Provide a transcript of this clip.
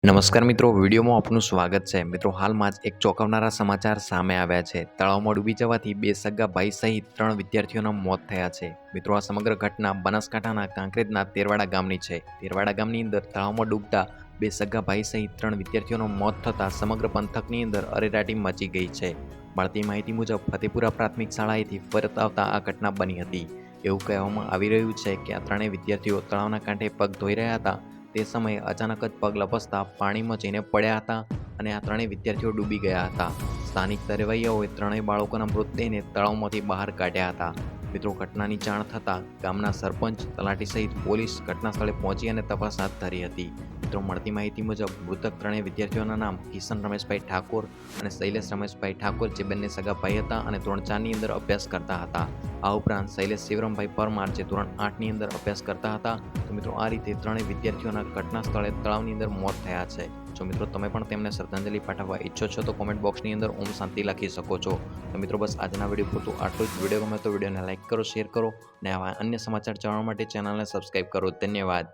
નમસ્કાર મિત્રો, વિડીયોમાં આપનું સ્વાગત છે। મિત્રો, હાલમાં જ એક ચોંકાવનારા સમાચાર સામે આવ્યા છે। તળાવમાં ડૂબી જવાથી બે સગા ભાઈ સહિત 3 વિદ્યાર્થીઓના મોત થયા છે। મિત્રો, આ સમગ્ર ઘટના બનાસકાંઠાના કાંકરેજના તેરવાડા ગામની છે। તેરવાડા ગામની અંદર તળાવમાં ડૂબતા બે સગા ભાઈ સહિત 3 વિદ્યાર્થીઓના મોત થતાં સમગ્ર પંથકની અંદર અરેરાટી મચી ગઈ છે। મળતી માહિતી મુજબ ફતેપુરા પ્રાથમિક શાળાએથી પરત આવતા આ ઘટના બની હતી। એવું કહેવામાં આવી રહ્યું છે કે આ ત્રણેય વિદ્યાર્થીઓ તળાવના કાંઠે પગ ધોઈ રહ્યા હતા। તે સમયે અચાનક જ પગ લપસતા પાણીમાં જઈને પડ્યા હતા અને આ ત્રણેય વિદ્યાર્થીઓ ડૂબી ગયા હતા। સ્થાનિક તરવૈયાઓએ ત્રણેય બાળકોના મૃતદેહને તળાવમાંથી બહાર કાઢ્યા હતા। મિત્રો, ઘટનાની જાણ થતાં ગામના સરપંચ, તલાટી સહિત પોલીસ ઘટના સ્થળે પહોંચી અને તપાસ હાથ ધરી હતી। મિત્રો, મળતી માહિતી મુજબ મૃતક ત્રણેય વિદ્યાર્થીઓના નામ કિશન રમેશભાઈ ઠાકોર અને શૈલેષ રમેશભાઈ ઠાકોર, જે બંને સગા ભાઈ હતા અને ધોરણ 4ની અંદર અભ્યાસ કરતા હતા। આ ઉપરાંત શૈલેષ શિવરામભાઈ પરમાર, જે ધોરણ 8ની અંદર અભ્યાસ કરતા હતા। તો મિત્રો, આ રીતે ત્રણેય વિદ્યાર્થીઓના ઘટના સ્થળે તળાવની અંદર મોત થયા છે। જો મિત્રો તમે પણ તેમને શ્રદ્ધાંજલિ પાઠવવા ઈચ્છો છો તો કોમેન્ટ બોક્સની અંદર ઓમ શાંતિ લખી શકો છો। તો મિત્રો, બસ આજના વિડીયો પૂરતું આટલું જ। વિડીયો ગમે તો વિડીયોને લાઇક કરો, શેર કરો અને આવા અન્ય સમાચાર જાણવા માટે ચેનલને સબસ્ક્રાઈબ કરો। ધન્યવાદ।